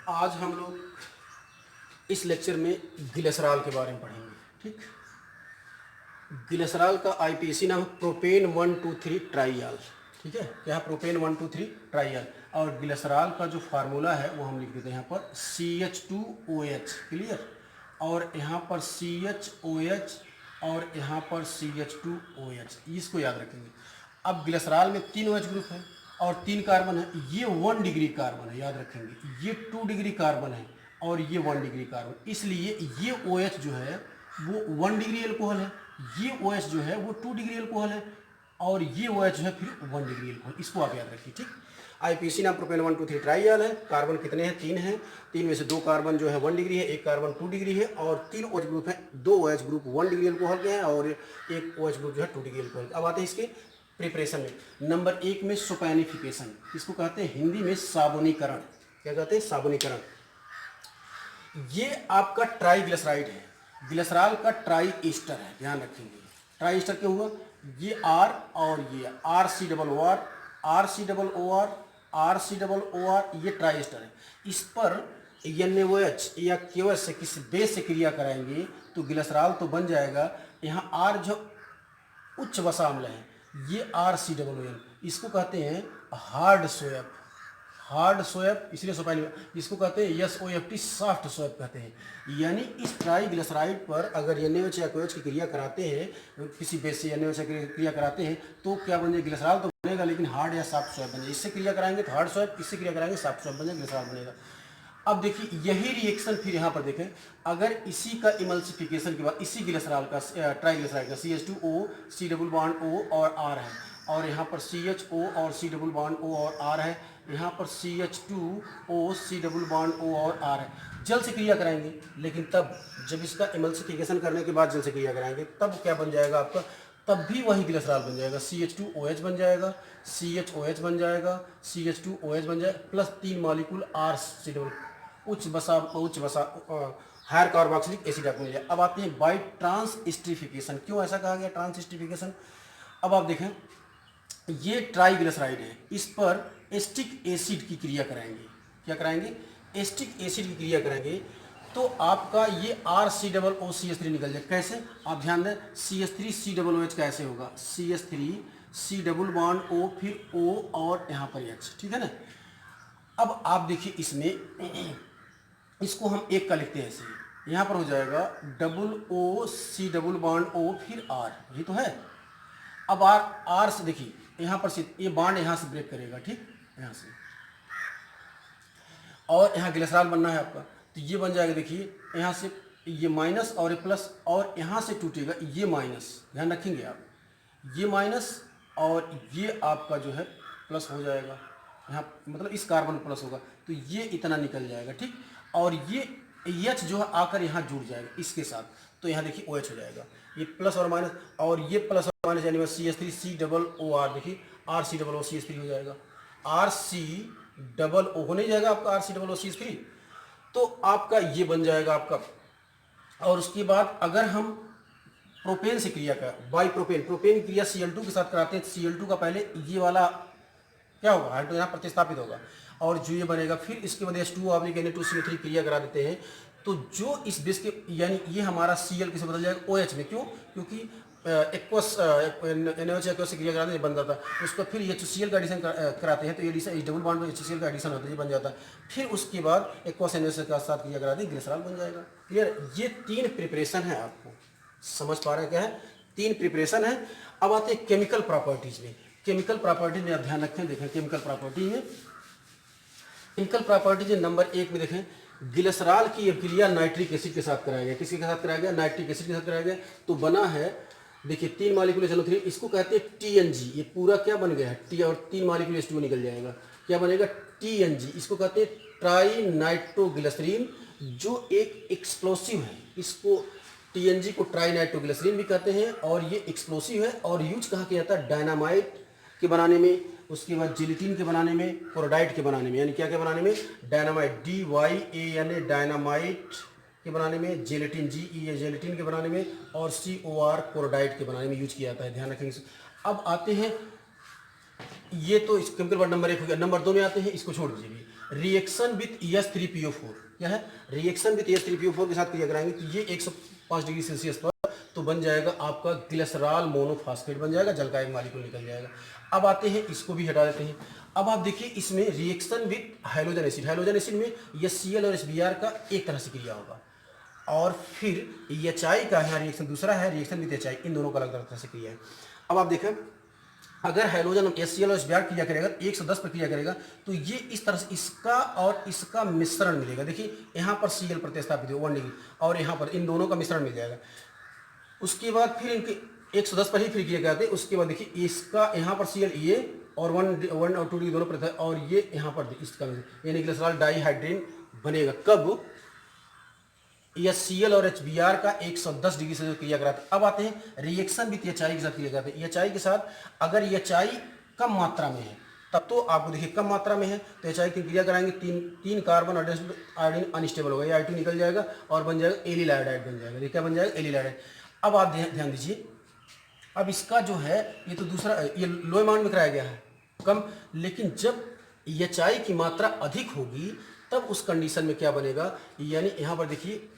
आज हम लोग इस लेक्चर में ग्लिसरॉल के बारे में पढ़ेंगे। ठीक, ग्लिसरॉल का आईपीसी नाम प्रोपेन 1,2,3 ट्राइयाल। ठीक है, क्या है प्रोपेन 1,2,3 ट्राइयाल। और ग्लिसरॉल का जो फार्मूला है वो हम लिख देते हैं यहाँ पर CH2OH। क्लियर, और यहाँ पर CHOH और यहाँ पर CH2OH, इसको याद रखेंगे। अब ग्लिसरॉल में 3 OH ग्रुप है और 3 कार्बन है। ये 1 डिग्री कार्बन है, याद रखेंगे। ये 2 डिग्री कार्बन है और ये 1 डिग्री कार्बन। इसलिए ये OH जो है वो 1 डिग्री एल्कोहल है, ये OH जो है वो 2 डिग्री एल्कोहल है और ये OH जो है फिर 1 डिग्री एल्कोहल। इसको आप याद रखिए। ठीक, आईपीसी नाम प्रोपेन 1,2,3 ट्राइयाल है। कार्बन कितने हैं? 3 हैं। 3 में से 2 कार्बन जो है 1 डिग्री है, 1 कार्बन 2 डिग्री है और 3 OH ग्रुप है। 2 OH ग्रुप 1 डिग्री एल्कोहल के हैं और 1 OH ग्रुप जो है 2 डिग्री एल्कोहल। अब आते हैं इसके प्रिपरेशन में। नंबर 1 में सोपैनिफिकेशन, इसको कहते हैं हिंदी में साबुनीकरण। क्या कहते हैं? साबुनीकरण। ये आपका ट्राइग्लिसराइड है, ग्लिसरॉल का ट्राई ईस्टर है, ध्यान रखेंगे। ट्राई ईस्टर क्यों हुआ? ये R और ये RC ये ट्राई ईस्टर है। इस पर NaOH या KOH से किसी बेस से क्रिया कराएंगे तो ग्लिसरॉल तो बन जाएगा। यहाँ R जो उच्च वसा अम्ल है, ये RCOON, इसको कहते हैं हार्ड सोएप। हार्ड सोएप इसलिए सोपाइन, इसको कहते हैं SOFT, सॉफ्ट सोएप कहते हैं। यानी इस ट्राइग्लिसराइड पर अगर NaOH या KOH की क्रिया कराते हैं, किसी बेस से NaOH की क्रिया कराते हैं तो क्या बन जाएगा? ग्लिसरॉल तो बनेगा लेकिन हार्ड या सॉफ्ट सोएप बनेगा। इससे क्रिया कराएंगे तो हार्ड सोएप, इससे क्रिया कराएंगे सॉफ्ट सोएप बनेगा, ग्लिसरॉल बनेगा। अब देखिए यही रिएक्शन फिर यहाँ पर देखें, अगर इसी का इमल्सिफिकेशन के बाद इसी ग्लिसरॉल का ट्राइग्लिसराइड का CH2O C double bond O और R है और यहाँ पर CHO और C डबल बॉन्ड O और R है, यहाँ पर CH2O C double bond O और R है। जल से क्रिया कराएंगे, लेकिन तब जब इसका इमल्सिफिकेशन करने के बाद जल से क्रिया कराएंगे तब क्या बन जाएगा आपका? तब भी वही ग्लिसरॉल बन जाएगा। CH2OH बन जाएगा, CHOH बन जाएगा, CH2OH बन जाएगा, प्लस 3 मॉलिक्यूल RC डबल उच्च बसा हायर कार्बोक्सिलिक एसिड आपको मिल जाए। अब आते हैं बाई ट्रांसस्टिफिकेशन। क्यों ऐसा कहा गया ट्रांसस्टिफिकेशन? अब आप देखें, ये ट्राइग्लिसराइड है, इस पर एस्टिक एसिड की क्रिया कराएंगे। क्या कराएंगे? एस्टिक एसिड की क्रिया कराएंगे तो आपका ये RCOOCH3 निकल जाए। कैसे? आप ध्यान दें, CH3COOH कैसे होगा? CH3C डबल बॉन्ड O फिर O और यहाँ पर H। ठीक है ना। अब आप देखिए इसमें इसको हम एक का लिखते हैं ऐसे, यहाँ पर हो जाएगा OOC डबल बॉन्ड O फिर R, ये तो है। अब R से देखिए यहाँ पर से ये बॉन्ड यहाँ से ब्रेक करेगा। ठीक, यहाँ से, और यहाँ ग्लिसरॉल बनना है आपका तो ये बन जाएगा। देखिए यहाँ से ये माइनस और ये प्लस और यहाँ से टूटेगा ये माइनस, ध्यान रखेंगे आप, ये माइनस और ये आपका जो है प्लस हो जाएगा। यहाँ मतलब इस कार्बन प्लस होगा तो ये इतना निकल जाएगा। ठीक, और ये H जो है आकर यहाँ जुड़ जाएगा इसके साथ, तो यहाँ देखिए OH हो जाएगा। ये प्लस और माइनस और ये प्लस और माइनस यानी CH3COOR, देखिए RCOOCH3 हो जाएगा। RCOO होने जाएगा आपका RCOOCH3, तो आपका ये बन जाएगा आपका। और उसके बाद अगर हम प्रोपेन से क्रिया का बाई प्रोपेन क्रिया Cl2 के साथ कराते हैं, Cl2 का पहले ये वाला क्या होगा? हाइड्रोजन यहाँ प्रतिस्थापित होगा और जो ये बनेगा, फिर इसके बाद H2O2CO3 क्रिया करा देते हैं तो जो इस बेस के यानी ये हमारा Cl किसे बदल जाएगा? OH में। क्यों? क्योंकि एक्वस NaOH एक्वस से क्रिया कराते हैं बन जाता है, उसका फिर HCl का एडिशन कराते हैं तो ये एडिशन डबल बॉन्ड में HCl का एडिशन होता है, ये बन जाता है। फिर उसके बाद एक्वस NaOH के साथ क्रिया कराते हैं, ग्लिसरॉल बन जाएगा। क्लियर? ये 3 प्रिपरेशन है, आपको समझ पा रहे हैं क्या है? 3 प्रिपरेशन है। अब आते हैं केमिकल प्रॉपर्टीज में। केमिकल प्रॉपर्टीज में आप ध्यान रखें, देखें केमिकल प्रॉपर्टी में, केमिकल प्रॉपर्टीज नंबर 1 में देखें, ग्लिसरॉल की क्रिया नाइट्रिक एसिड के साथ कराया गया। किसके साथ कराया गया? नाइट्रिक एसिड के साथ कराया गया। तो बना है, देखिए 3 मॉलिक्यूल SNO3, इसको कहते हैं TNG। ये पूरा क्या बन गया है? T और 3 मॉलिक्यूल H2O निकल जाएगा, क्या बनेगा? TNG। इसको कहते हैं ट्राई नाइट्रोग्लिसरीन, जो एक एक्सप्लोसिव है। इसको TNG को ट्राई नाइट्रोग्लिसरीन भी कहते हैं और ये एक्सप्लोसिव है और यूज कहाँ किया जाता है? डायनामाइट के बनाने में, उसके बाद जिलेटिन के बनाने में, क्लोराइड के बनाने में, यानी क्या क्या बनाने में? डायनामाइट, DYANA डायनामाइट के बनाने में, जेलेटिन GEA जेलेटिन के बनाने में और COR क्लोराइड के बनाने में यूज किया जाता है, ध्यान रखेंगे। अब आते हैं ये तो इस केमिकल बॉन्ड नंबर 1 हो गया। नंबर 2 में आते हैं, इसको छोड़ दीजिए भी। रिएक्शन विथ ES3PO4 क्या है? रिएक्शन विथ ES3PO4 के साथ क्रिया कराएंगे तो ये 105 डिग्री सेल्सियस पर तो बन जाएगा आपका ग्लिसरॉल मोनोफॉस्फेट बन जाएगा, जल का एक मॉलिक्यूल निकल जाएगा। अब आते हैं, इसको भी हटा देते हैं। अब आप देखिए इसमें reaction with hydrogen acid, hydrogen acid में HCl और HBr का एक तरह से क्रिया होगा, और फिर HI का यहाँ रिएक्शन दूसरा है, रिएक्शन विथ HI, इन दोनों का अलग अलग तरह से क्रिया है। अब आप देखें, अगर हाइड्रोजन HCl और HBr क्रिया करेगा 110 पर क्रिया करेगा तो ये इस तरह से इसका और इसका मिश्रण मिलेगा। देखिए यहाँ पर Cl प्रतिस्थापित है 1 डिग्री, और यहाँ पर इन दोनों का मिश्रण मिल जाएगा। उसके बाद फिर इनके 110 पर ही फिर क्रिया करते हैं। उसके बाद देखिए इसका यहाँ पर Cl ये और 1 और 2 डिग्री दोनों पर, और ये यहाँ पर इसका यानी ग्लिसरॉल डाइहाइड्रेन बनेगा। कब? HCl और HBr का 110 डिग्री से क्रिया कराते हैं। अब आते हैं रिएक्शन विथ HI के साथ क्रिया करते हैं। HI के साथ अगर HI कम मात्रा में है तब तो आपको देखिए कम मात्रा में है तो HI की क्रिया कराएंगे, तीन कार्बन आयोडीन अनस्टेबल होगा, ये I2 निकल जाएगा और बन जाएगा एलिल आयोडाइड बन जाएगा। ये क्या बन जाएगा? Allyl iodide. अब आप ध्यान दीजिए, अब इसका जो है ये तो दूसरा, ये लो अमाउंट में कराया गया है कम, लेकिन जब HI की मात्रा अधिक होगी तब उस कंडीशन में क्या बनेगा? यानी यहाँ पर देखिए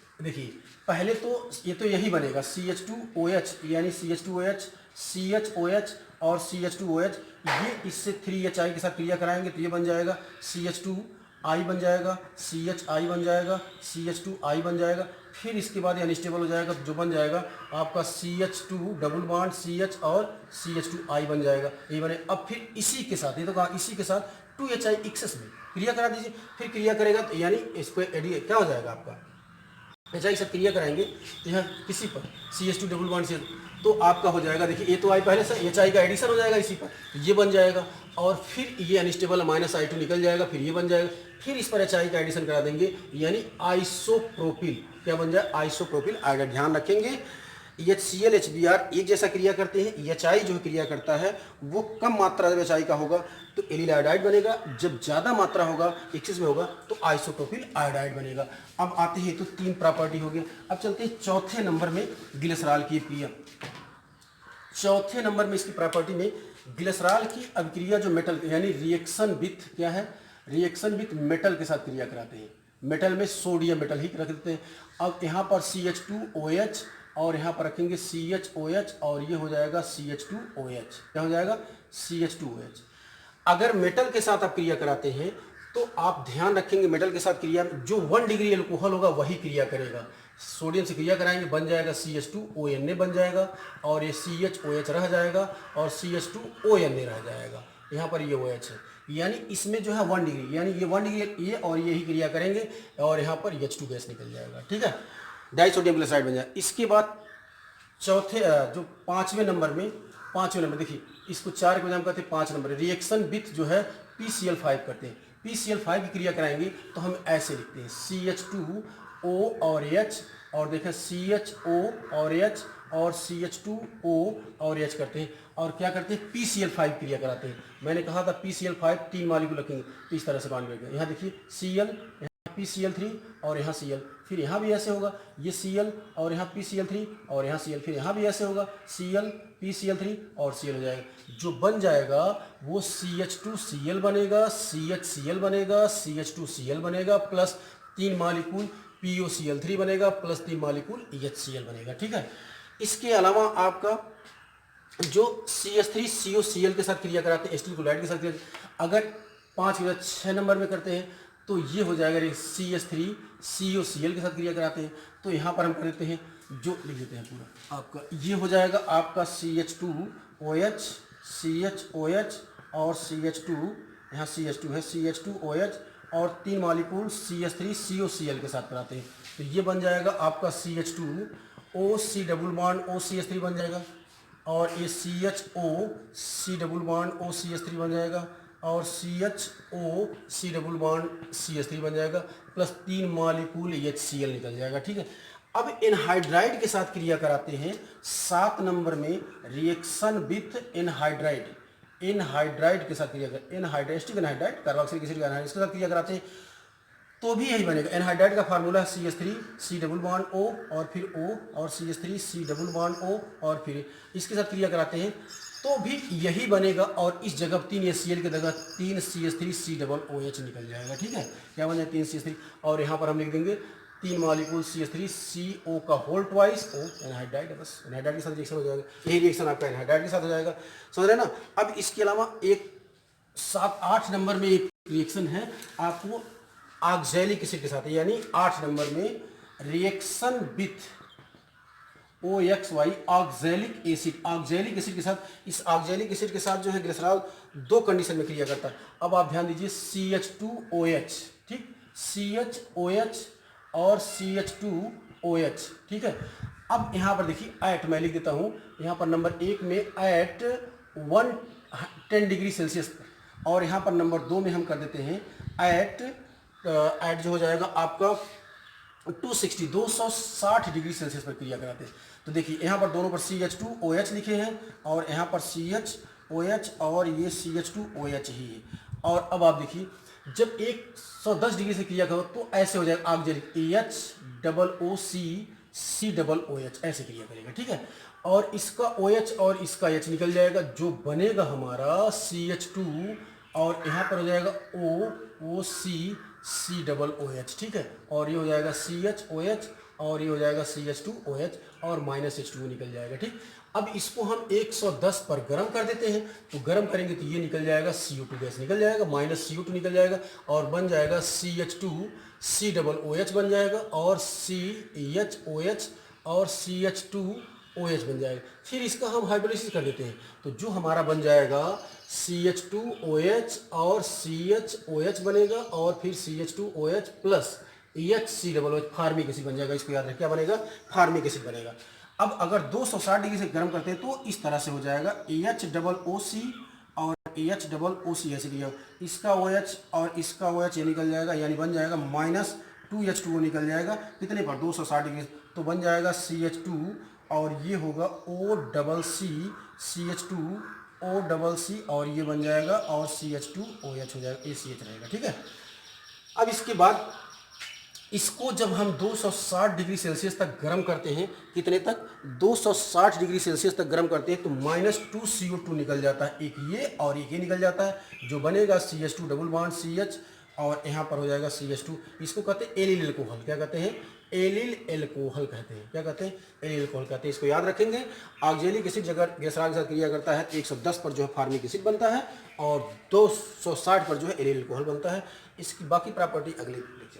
पहले तो ये तो यही बनेगा CH2OH, यानी CH2OH, CHOH और CH2OH, ये इससे 3HI के साथ क्रिया कराएंगे तो ये बन जाएगा CH2I बन जाएगा, CHI बन जाएगा, CH2I बन जाएगा। फिर इसके बाद ये अनस्टेबल हो जाएगा जो बन जाएगा आपका CH2 डबल बॉन्ड CH और CH2I बन जाएगा, ये बने। अब फिर इसी के साथ, ये तो कहा इसी के साथ 2HI एक्सेस में क्रिया करा दीजिए, फिर क्रिया करेगा तो यानी इस पर क्या हो जाएगा आपका HI के साथ क्रिया कराएंगे तो यहाँ किसी पर CH2 डबल बॉन्ड से तो आपका हो जाएगा, देखिए ये तो I पहले से HI का एडिशन हो जाएगा इसी पर, ये बन जाएगा, और फिर ये अनस्टेबल -I2 निकल जाएगा, फिर ये बन जाएगा, फिर इस पर HI का एडिशन करा देंगे यानी आइसोप्रोपिल, क्या बन जाए? Isopropyl iodide. ध्यान रखेंगे HCl HBr एक जैसा क्रिया करते हैं, HI जो क्रिया करता है वो कम मात्रा जब HI का होगा तो एलिल आयोडाइड बनेगा, जब ज़्यादा मात्रा होगा एक्सिस में होगा तो आइसोप्रोपिल आयोडाइड बनेगा। अब आते हैं तो 3 प्रॉपर्टी हो गई। अब चलते हैं चौथे नंबर में ग्लिसरॉल की क्रिया। चौथे नंबर में इसकी प्रॉपर्टी में ग्लिसरॉल की अभिक्रिया जो मेटल यानी रिएक्शन विथ क्या है? रिएक्शन विथ मेटल के साथ क्रिया कराते हैं। मेटल में सोडियम मेटल ही रख देते हैं। अब यहाँ पर CH2OH और यहाँ पर रखेंगे CHOH और ये हो जाएगा CH2OH, क्या हो जाएगा? CH2OH। अगर मेटल के साथ आप क्रिया कराते हैं तो आप ध्यान रखेंगे मेटल के साथ क्रिया जो 1 डिग्री एल्कोहल होगा वही क्रिया करेगा। सोडियम से क्रिया कराएंगे बन जाएगा CH2ONA बन जाएगा, और ये CHOH रह जाएगा और CH2ONA रह जाएगा। यहाँ पर ये OH है, यानी इसमें जो है 1 डिग्री, यानी ये 1 डिग्री ये और यही क्रिया करेंगे और यहाँ पर H2 गैस निकल जाएगा। ठीक है, डाइसोडियम ग्लिसराइड बन जाएगा। इसके बाद चौथे जो पाँचवें नंबर देखिए इसको 4 के बजाय हम कहते हैं 5 नंबर रिएक्शन विथ जो है PCl5 करते हैं। PCl5 की क्रिया कराएंगे तो हम ऐसे लिखते हैं CH2O और H, और देखें CHO और H और CH2O और H करते हैं, और क्या करते हैं? PCl5 क्रिया कराते हैं। मैंने कहा था PCl5 3 मॉलिक्यूल रखेंगे तो इस तरह से बांध देंगे। यहाँ देखिए Cl, PCl3 और यहाँ Cl, फिर यहाँ भी ऐसे होगा, ये Cl और यहाँ PCl3 और यहाँ Cl, फिर यहाँ भी ऐसे होगा Cl PCl3 और Cl हो जाएगा। जो बन जाएगा वो CH2Cl बनेगा, CHCl बनेगा, CH2Cl बनेगा, प्लस 3 मॉलिक्यूल POCl3 बनेगा, प्लस 3 मॉलिक्यूल HCl बनेगा। ठीक है, इसके अलावा आपका जो CH3COCl के साथ क्रिया कराते हैं, एसिटिल क्लोराइड के साथ क्रिया, अगर 5 के 6 नंबर में करते हैं तो ये हो जाएगा CH3COCl के साथ क्रिया कराते हैं तो यहाँ पर हम कर देते हैं, जो लिख देते हैं पूरा आपका, ये हो जाएगा आपका CH2OH, CHOH और CH2, यहाँ CH2 है, CH2OH और 3 मॉलिक्यूल CH3COCl के साथ कराते हैं तो ये बन जाएगा आपका CH2OC डबल बॉन्ड OCH3 बन जाएगा, और ये CHOC डबल बॉन्ड OCH3 बन जाएगा, और CHOC डबल बॉन्ड CH3 बन जाएगा, प्लस 3 मॉलिक्यूल HCl निकल जाएगा। ठीक है, अब एनहाइड्राइड के साथ क्रिया कराते हैं 7 नंबर में रिएक्शन विथ एनहाइड्राइड। एनहाइड्राइड के साथ क्रिया कर anhydride anhydride carboxylic acid anhydride इसके साथ क्रिया कराते हैं तो भी यही बनेगा। एनहाइड्राइड का फार्मूला है CH3C डबल बॉन्ड O और फिर O और CH3C डबल बॉन्ड O और फिर इसके साथ क्रिया कराते हैं तो भी यही बनेगा और इस जगह 3 HCl की जगह 3 CH3 COOH निकल जाएगा। ठीक है, क्या बन जाएगा 3 CH3 और यहाँ पर हम लिख देंगे 3 मॉलिक्यूल CH3 CO का होल ट्वाइस O एनहाइड्राइड है, बस एनहाइड्राइड के साथ रिएक्शन हो जाएगा। यही रिएक्शन आपका एनहाइड्राइड के साथ हो जाएगा, समझ रहे ना। अब इसके अलावा एक 7-8 नंबर में एक रिएक्शन है आपको ऑक्सैलिक एसिड के साथ, यानी 8 नंबर में reaction with OXY oxalic acid. Oxalic acid के साथ, इस ऑक्सैलिक एसिड के साथ जो है ग्लिसरॉल 2 कंडीशन में क्रिया करता है। अब आप ध्यान दीजिए CH2OH, ठीक, CHOH और CH2OH, ठीक है। अब यहाँ पर देखिए एट मैं लिख देता हूँ, यहाँ पर नंबर 1 में एट 110 डिग्री सेल्सियस और यहाँ पर नंबर 2 में हम कर देते हैं एट जो हो जाएगा आपका 260 डिग्री सेल्सियस पर क्रिया कराते हैं। तो देखिए यहाँ पर दोनों पर CH2OH लिखे हैं और यहाँ पर CHOH और ये CH2OH ही है। और अब आप देखिए जब 110 डिग्री से क्रिया करो तो ऐसे हो जाएगा ऑक्सैलिक HOOC ऐसे क्रिया करेगा, ठीक है। और इसका OH और इसका H निकल जाएगा, जो बनेगा हमारा CH2 और यहाँ पर हो जाएगा OOC, ठीक है। और ये हो जाएगा CHOH और ये हो जाएगा CH2OH और -H2O निकल जाएगा, ठीक। अब इसको हम 110 पर गर्म कर देते हैं, तो गर्म करेंगे तो ये निकल जाएगा CO2 गैस निकल जाएगा, -CO2 निकल जाएगा और बन जाएगा CH2COOH बन जाएगा और CHOH और CH2OH बन जाएगा। फिर इसका हम हाइड्रोलिसिस कर देते हैं, तो जो हमारा बन जाएगा CH2OH और CHOH बनेगा और फिर CH2OH plus HCOOH formic acid बन जाएगा। इसको याद रखें क्या बनेगा, फार्मिक एसिड बनेगा। अब अगर 260 डिग्री से गर्म करते हैं तो इस तरह से हो जाएगा HOOC और HOOC ऐसे क्रिया, इसका OH और इसका OH ये निकल जाएगा, यानी बन जाएगा -2H2O निकल जाएगा। कितने पर 260 डिग्री, तो बन जाएगा CH2 और ये होगा OCC CH2OCC और ये बन जाएगा और CH2OH हो जाएगा, ACH रहेगा, ठीक है। अब इसके बाद इसको जब हम 260 डिग्री सेल्सियस तक गर्म करते हैं, कितने तक, 260 डिग्री सेल्सियस तक गर्म करते हैं, तो -2CO2 निकल जाता है, एक ये और एक ये निकल जाता है, जो बनेगा CH2 डबल बॉन्ड CH और यहाँ पर हो जाएगा CH2। इसको कहते हैं एलिल एल्कोहल, क्या कहते हैं, एलिल एल्कोहल कहते हैं, क्या कहते हैं, एलिल एल्कोहल कहते हैं। इसको याद रखेंगे। ऑक्सैलिक एसिड जगह ग्लिसरॉल के साथ क्रिया करता है तो 110 पर जो है फार्मिक एसिड बनता है और 260 पर जो है एलिल एल्कोहल बनता है। इसकी बाकी प्रॉपर्टी अगले लेक्चर